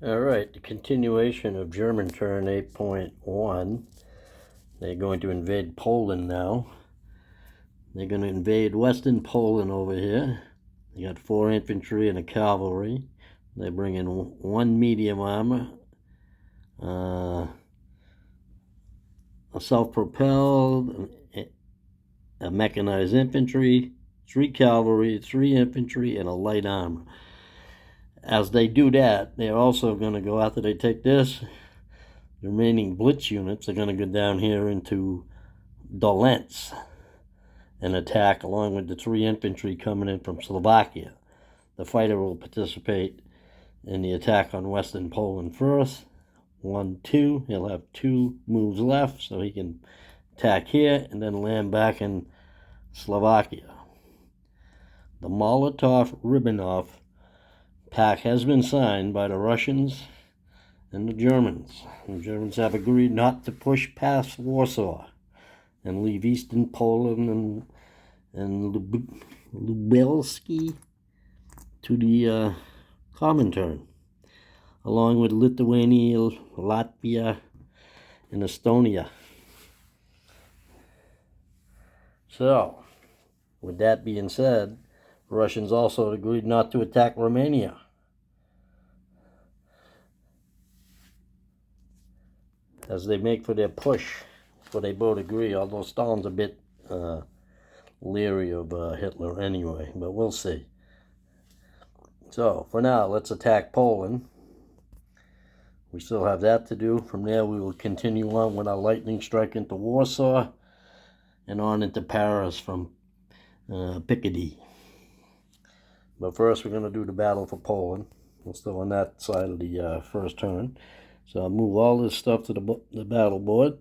Alright, the continuation of German turn 8.1. They're going to invade Poland now. They're going to invade Western Poland over here. They got 4 infantry and a cavalry. They bring in 1 medium armor, a self-propelled, a mechanized infantry, 3 cavalry, 3 infantry, and a light armor. As they do that, they're also going to go, after they take this, the remaining blitz units are going to go down here into Dolence and attack along with the 3 infantry coming in from Slovakia. The fighter will participate in the attack on Western Poland first. 1, 2. He'll have 2 moves left, so he can attack here and then land back in Slovakia. The Molotov-Ribbentrop pact has been signed by the Russians and the Germans. The Germans have agreed not to push past Warsaw and leave Eastern Poland and Lubelski to the Comintern, along with Lithuania, Latvia, and Estonia. So, with that being said, Russians also agreed not to attack Romania. As they make for their push, so they both agree, although Stalin's a bit leery of Hitler anyway, but we'll see. So, for now, let's attack Poland. We still have that to do. From there, we will continue on with our lightning strike into Warsaw and on into Paris from Picardy. But first, we're going to do the battle for Poland. We're still on that side of the first turn. So I'll move all this stuff to the battle board.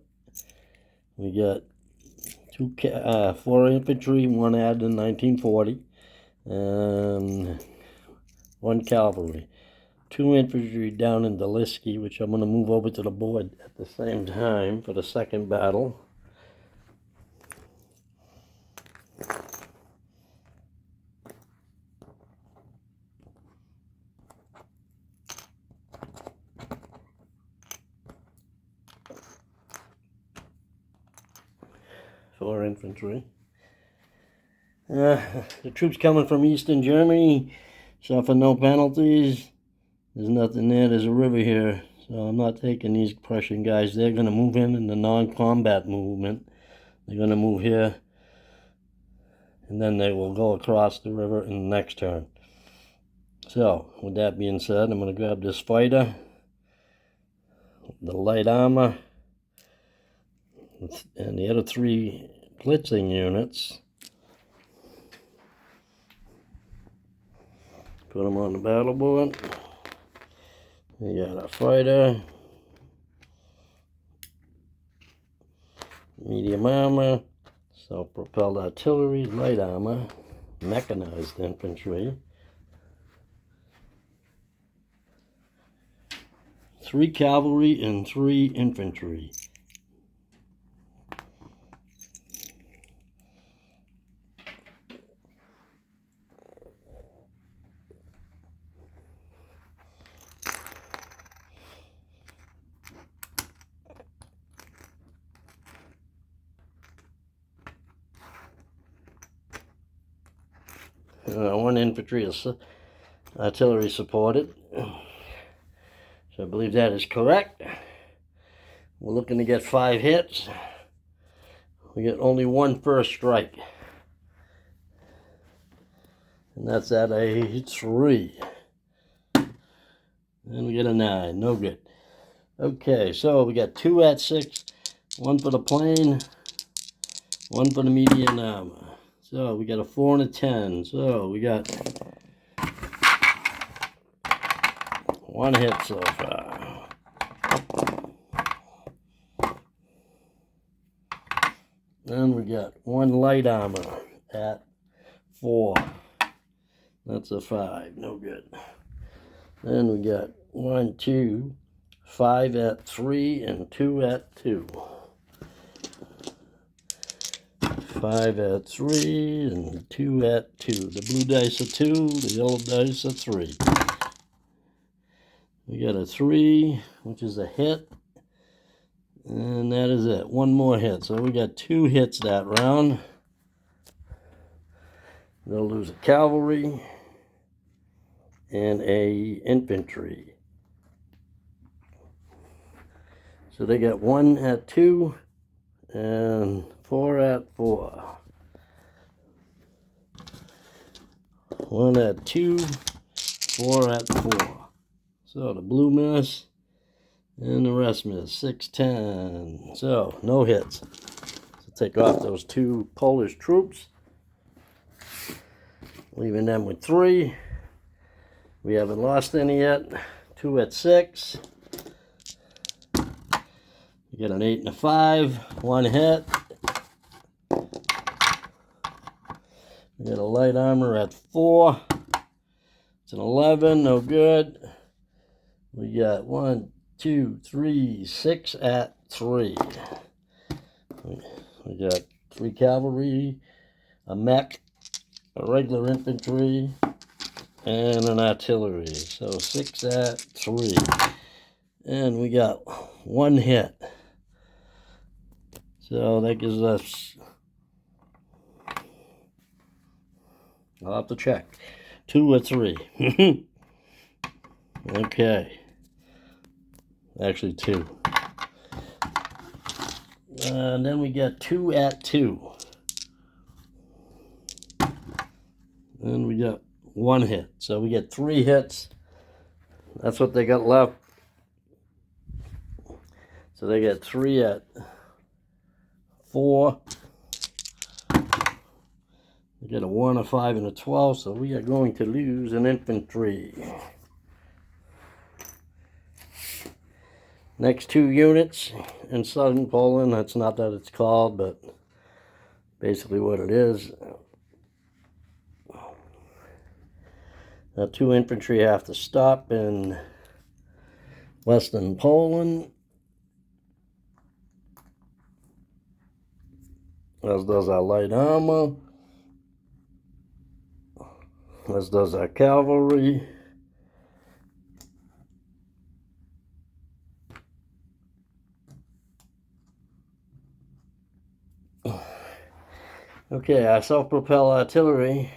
We got 4 infantry, 1 added in 1940, and 1 cavalry. 2 infantry down in Doliski, which I'm going to move over to the board at the same time for the second battle. For infantry. The troops coming from Eastern Germany suffer no penalties. There's nothing there. There's a river here, so I'm not taking these Prussian guys. They're going to move in the non-combat movement. They're going to move here, and then they will go across the river in the next turn. So, with that being said, I'm going to grab this fighter, the light armor, and the other 3 blitzing units. Put them on the battle board. We got a fighter, medium armor, self-propelled artillery, light armor, mechanized infantry, 3 cavalry and 3 infantry. One infantry is artillery supported, so I believe that is correct. We're looking to get 5 hits. We get only 1 first strike, and that's at a 3. And we get a 9, no good. Okay, so we got 2 at 6, 1 for the plane, 1 for the medium armor. So we got a 4 and a 10. So we got 1 hit so far. Then we got 1 light armor at 4. That's a 5, no good. Then we got 1, 2, 5 at 3, and 2 at 2. 5 at 3 and 2 at 2. The blue dice are 2, the yellow dice are 3. We got a 3, which is a hit. And that is it. One more hit. So we got 2 hits that round. They'll lose a cavalry and a infantry. So they got 1 at 2 and 4 at 4. 1 at 2, 4 at 4. So the blue miss and the rest miss. 6, 10. So no hits. So take off those 2 Polish troops, leaving them with 3. We haven't lost any yet. 2 at 6. You get an 8 and a 5. 1 hit. We got a light armor at 4. It's an 11. No good. We got 1, 2, 3, 6 at 3. We got 3 cavalry, a mech, a regular infantry, and an artillery. So 6 at 3. And we got 1 hit. So that gives us, I'll have to check, 2 or 3. Okay. Actually 2. And then we got 2 at 2. And we got 1 hit. So we get 3 hits. That's what they got left. So they got 3 at 4. We get a 1, a 5, and a 12. So we are going to lose an infantry. Next 2 units in southern Poland. That's not that it's called, but basically what it is. Now 2 infantry have to stop in western Poland, as does our light armor, as does our cavalry. Okay, our self-propelled artillery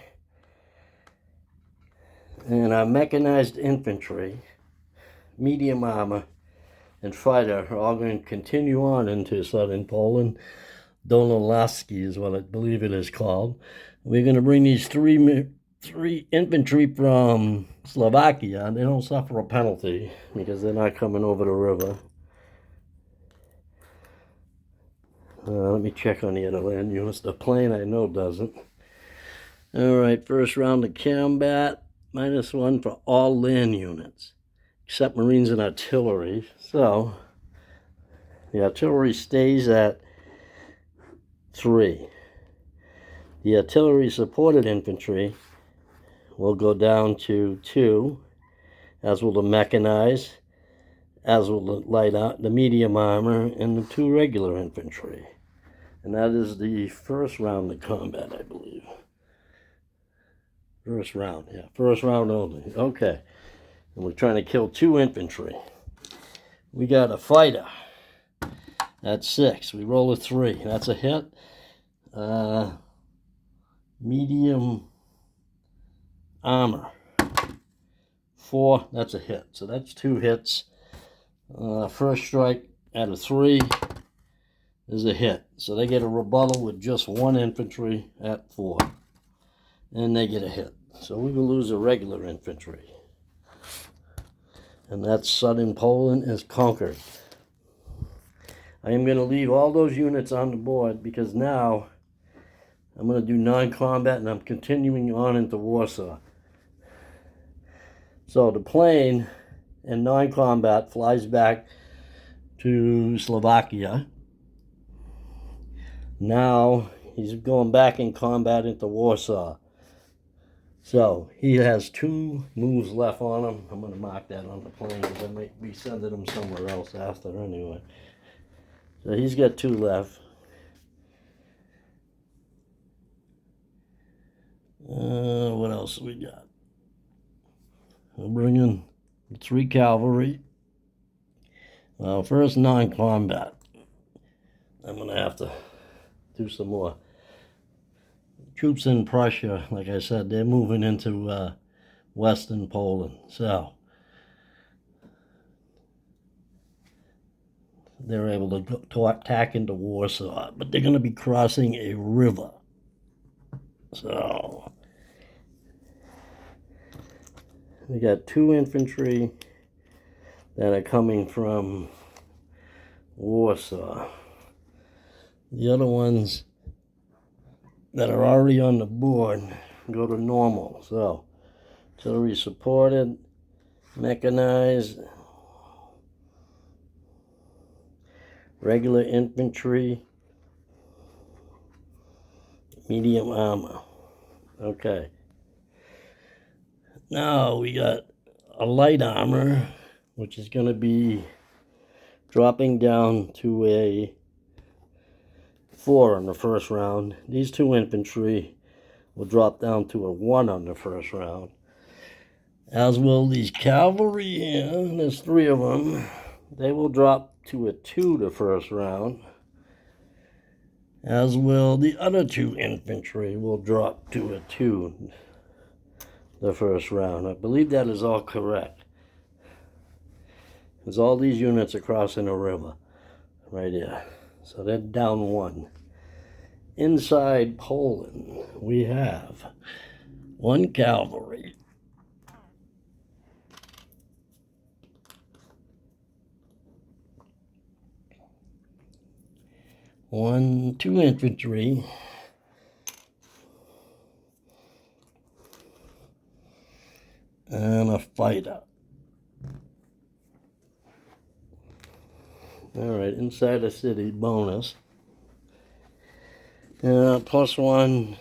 and our mechanized infantry, medium armor, and fighter are all going to continue on into southern Poland. Dolnolasky is what I believe it is called. We're going to bring these 3 infantry from Slovakia. They don't suffer a penalty because they're not coming over the river. Let me check on the other land units. The plane I know doesn't. Alright, first round of combat. -1 for all land units, except Marines and artillery. So, the artillery stays at 3. The artillery supported infantry will go down to 2, as will the mechanized, as will the medium armor, and the 2 regular infantry. And that is the first round of combat, I believe. First round, yeah. First round only. Okay. And we're trying to kill 2 infantry. We got a fighter. That's 6. We roll a 3. That's a hit. Medium armor. 4. That's a hit. So that's 2 hits. First strike out of 3 is a hit. So they get a rebuttal with just 1 infantry at 4. And they get a hit. So we will lose a regular infantry. And that's southern Poland is conquered. I am going to leave all those units on the board because now I'm going to do non-combat and I'm continuing on into Warsaw. So the plane in non-combat flies back to Slovakia. Now he's going back in combat into Warsaw. So he has 2 moves left on him. I'm going to mark that on the plane because I might be sending him somewhere else after anyway. So he's got 2 left. What else we got? We're bringing 3 cavalry. Well, first non-combat. I'm going to have to do some more. Troops in Prussia, like I said, they're moving into Western Poland. So they're able to attack into Warsaw, but they're going to be crossing a river. So we got 2 infantry that are coming from Warsaw. The other ones that are already on the board go to normal. So artillery supported, mechanized, regular infantry, medium armor. Okay. Now we got a light armor, which is going to be dropping down to a 4 on the first round. These 2 infantry will drop down to a 1 on the first round. As will these cavalry, and there's 3 of them. They will drop to a 2 the first round. As will the other 2 infantry will drop to a 2 the first round. I believe that is all correct. Because all these units are crossing a river right here. So they're down 1. Inside Poland, we have 1 cavalry, 2 infantry, and a fighter. All right, inside the city, bonus. +1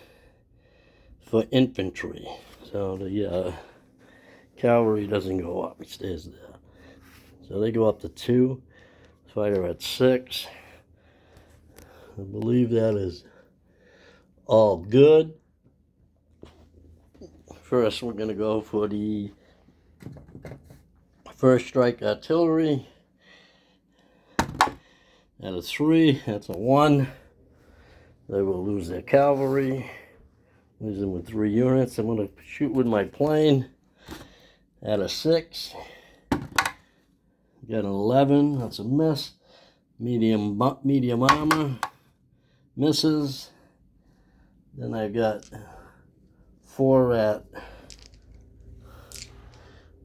for infantry. So the cavalry doesn't go up, it stays there. So they go up to 2. Fighter at 6. I believe that is all good. First, we're going to go for the first strike artillery. At a 3, that's a 1. They will lose their cavalry. Lose them with 3 units. I'm going to shoot with my plane. At a 6. Got an 11. That's a miss. Medium armor. Misses. Then I got 4 at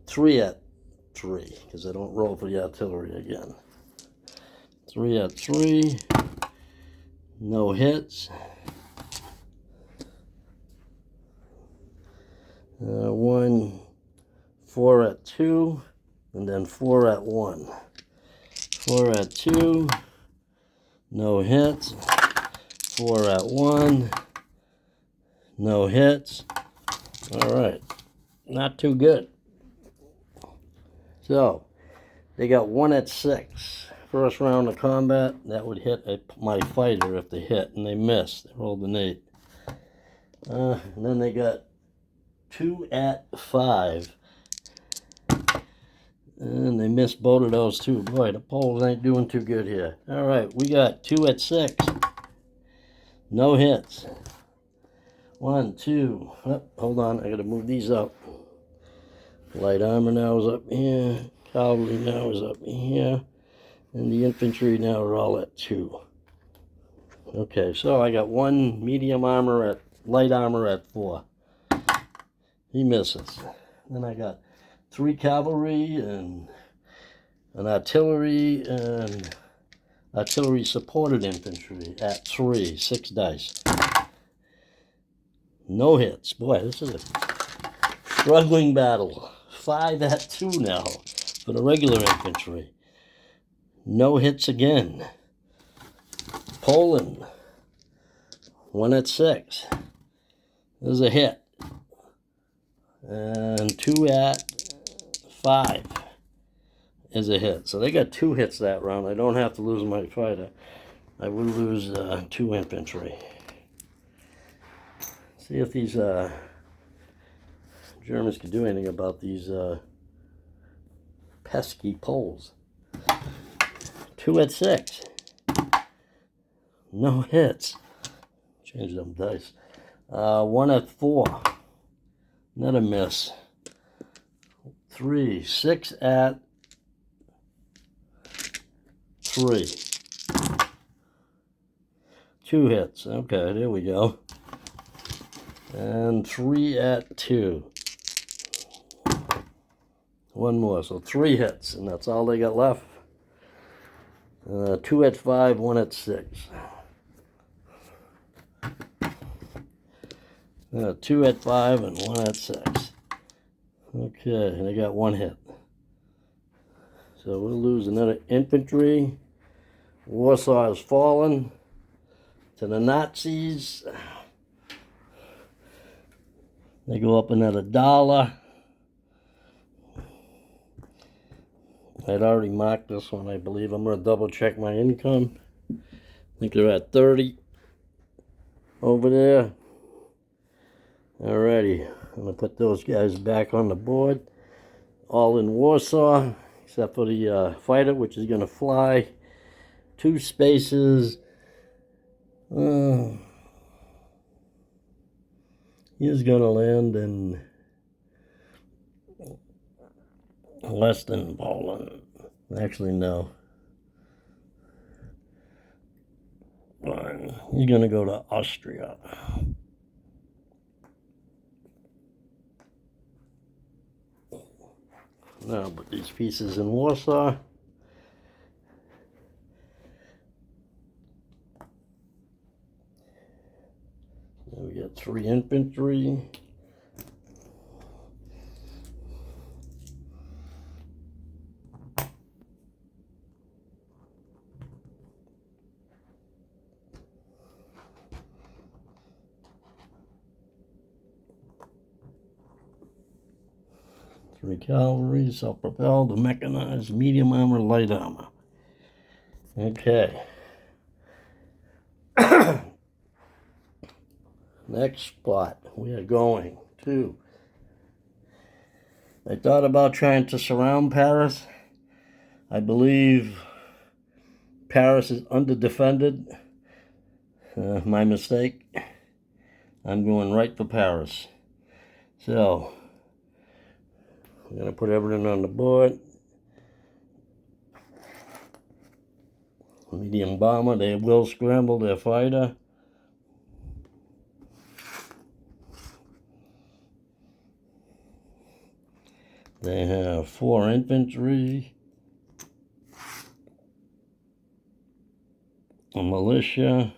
3 at 3, because I don't roll for the artillery again. 3 at 3. No hits. 1, 4 at 2, and then 4 at 1. 4 at 2. No hits. 4 at 1. No hits. All right. Not too good. So, they got 1 at 6. First round of combat, that would hit my fighter if they hit, and they missed. They rolled an 8. And then they got 2 at 5. And they missed both of those too. Boy, the Poles ain't doing too good here. All right, we got 2 at 6. No hits. 1, 2. Oh, hold on, I got to move these up. Light armor now is up here. Cavalry now is up here. And the infantry now are all at 2. Okay, so I got 1 medium armor at light armor at 4. He misses. Then I got 3 cavalry and an artillery and artillery supported infantry at 3. 6 dice. No hits. Boy, this is a struggling battle. 5 at 2 now for the regular infantry. No hits again. Poland, 1 at 6. There's a hit. And 2 at 5 is a hit. So they got 2 hits that round. I don't have to lose my fighter. I will lose 2 infantry. See if these Germans can do anything about these pesky Poles. 2 at 6. No hits. Change them dice. 1 at 4. Another miss. 3. 6 at 3. 2 hits. Okay, there we go. And 3 at 2. 1 more, so 3 hits, and that's all they got left. 2 at 5, 1 at 6. 2 at 5 and 1 at 6. Okay, and they got 1 hit. So we'll lose another infantry. Warsaw has fallen to the Nazis. They go up another $1. I'd already marked this one, I believe. I'm going to double check my income. I think they're at 30 over there. Alrighty, I'm going to put those guys back on the board. All in Warsaw, except for the fighter, which is going to fly 2 spaces. He's going to land in Western Poland. Actually, no. Fine. He's going to go to Austria. Now, put these pieces in Warsaw. We got 3 infantry. Three cavalry, self-propelled, mechanized, medium armor, light armor. Okay. Next spot, we are going to. I thought about trying to surround Paris. I believe Paris is under-defended. My mistake. I'm going right for Paris. So, I'm going to put everything on the board. Medium bomber, they will scramble their fighter. They have 4 infantry, a militia,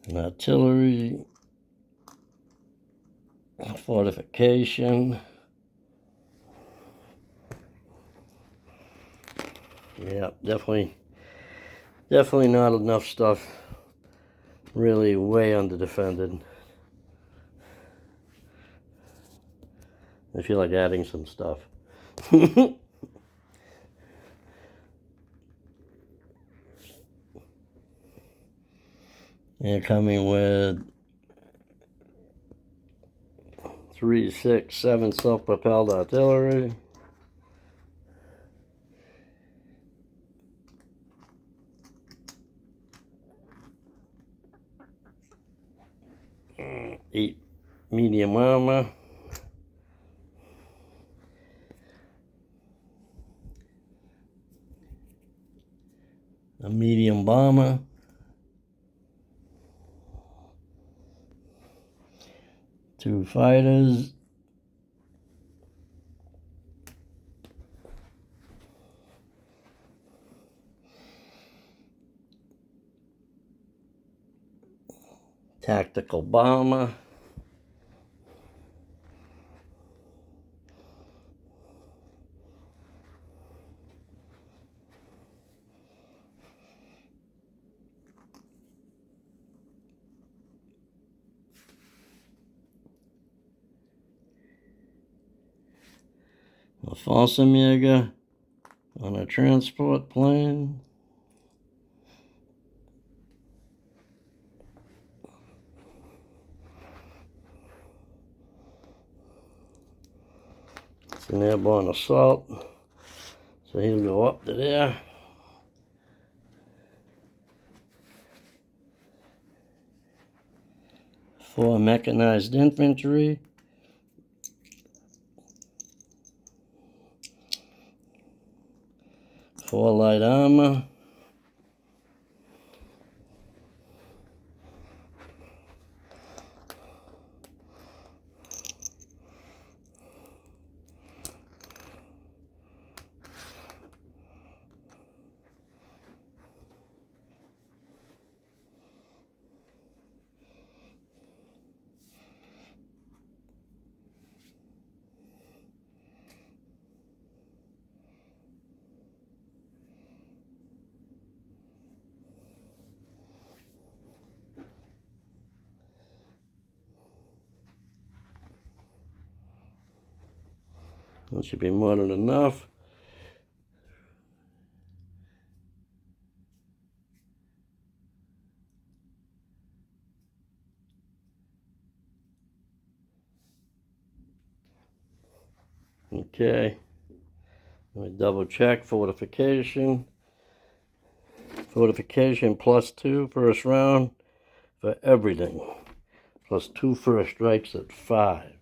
an artillery, a fortification. Yeah, definitely not enough stuff. Really way under-defended. I feel like adding some stuff. They're coming with 3, 6, 7 self-propelled artillery. Eight medium armor. A medium bomber. Two fighters. Tactical bomber. A Fallschirmjäger on a transport plane. It's an airborne assault. So he'll go up to there. Four mechanized infantry. Four light armor. That should be more than enough. Okay. Let me double check. Fortification. Fortification +2 first round for everything. +2 first strikes at 5.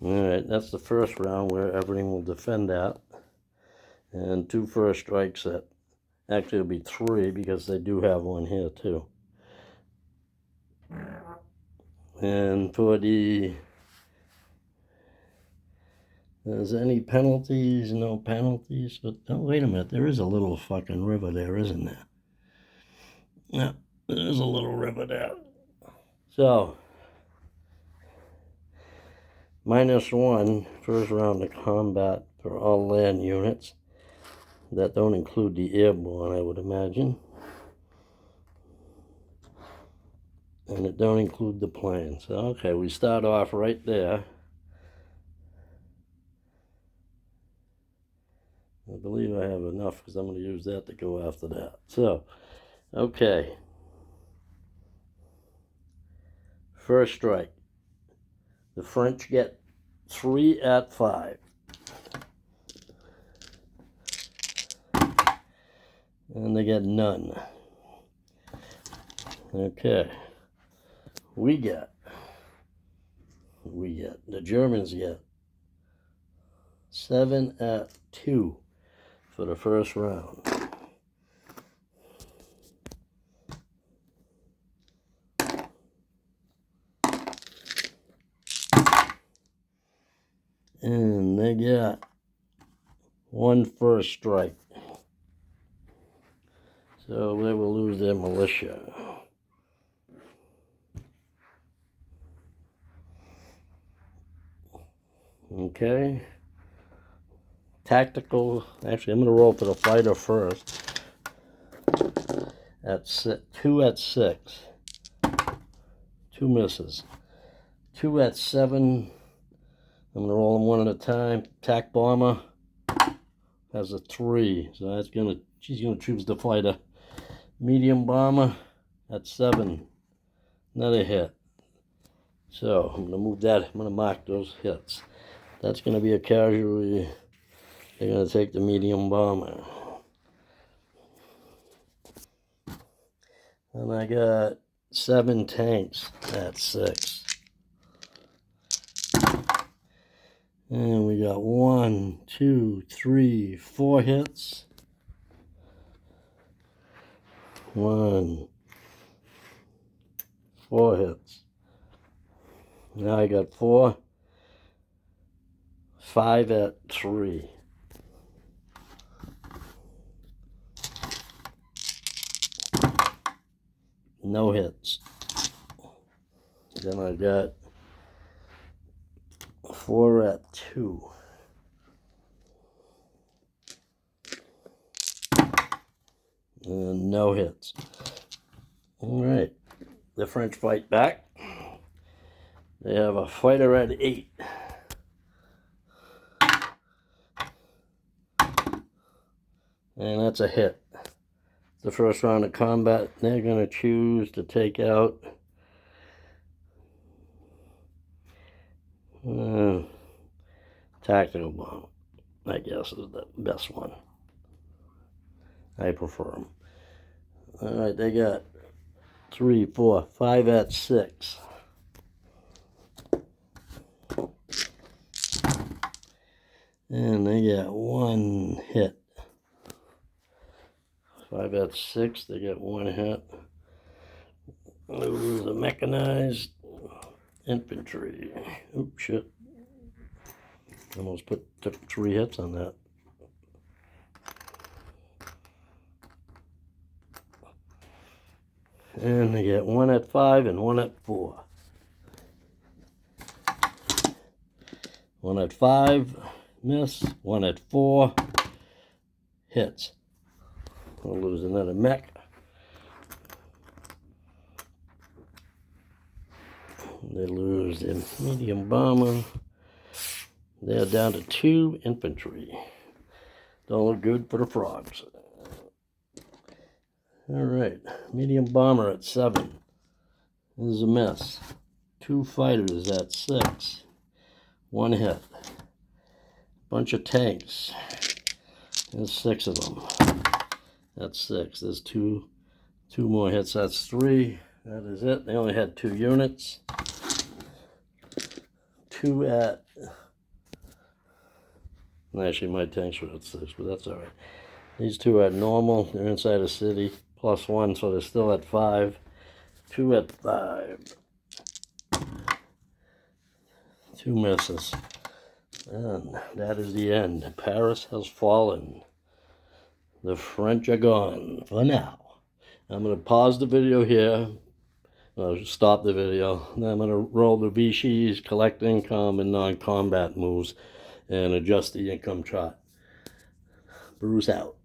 Alright, that's the first round where everything will defend that. And 2 first strikes at, actually it'll be 3 because they do have one here too. And for the, there's any penalties? No penalties. But oh, wait a minute, there is a little fucking river there, isn't there? Yeah, there's a little river there. So, -1 first round of combat for all land units. That don't include the airborne, I would imagine. And it don't include the planes. So, okay, we start off right there. I believe I have enough because I'm going to use that to go after that. So, okay. First strike. The French get 3 at 5. And they get none. Okay. The Germans get 7 at 2 for the first round. And they got 1 first strike. So they will lose their militia. Okay. Tactical. Actually, I'm going to roll for the fighter first. At 2 at 6. 2 misses. 2 at 7. I'm going to roll them one at a time. Attack bomber has a 3. So that's she's going to choose the fighter. Medium bomber at 7. Another hit. So I'm going to move that. I'm going to mark those hits. That's going to be a casualty. They're going to take the medium bomber. And I got 7 tanks at 6. And we got 1, 2, 3, 4 hits. 1, 4 hits. Now I got 4, 5 at 3. No hits. Then I got 4 at 2. And no hits. All right. The French fight back. They have a fighter at 8. And that's a hit. the first round of combat. They're going to choose to take out tactical bomb, I guess, is the best one. I prefer them. All right, they got 3, 4, 5 at 6. And they got 1 hit. 5 at 6, they get 1 hit. Lose the mechanized infantry. Oops, shit. Almost took 3 hits on that. And they get 1 at 5 and 1 at 4. 1 at 5, miss. 1 at 4, hits. We'll lose another mech. They lose their medium bomber. They're down to 2 infantry. Don't look good for the frogs. All right, medium bomber at 7. This is a miss. 2 fighters at 6. 1 hit. Bunch of tanks. There's 6 of them. That's 6. There's two more hits. That's 3. That is it. They only had 2 units. 2 at... Actually, my tanks were at 6, but that's all right. These 2 at normal. They're inside a city. +1, so they're still at 5. 2 at 5. 2 misses. And that is the end. Paris has fallen. The French are gone for now. I'm going to pause the video here. I'll stop the video. Then I'm going to roll the Vichy's collect income and non-combat moves and adjust the income chart. Bruce out.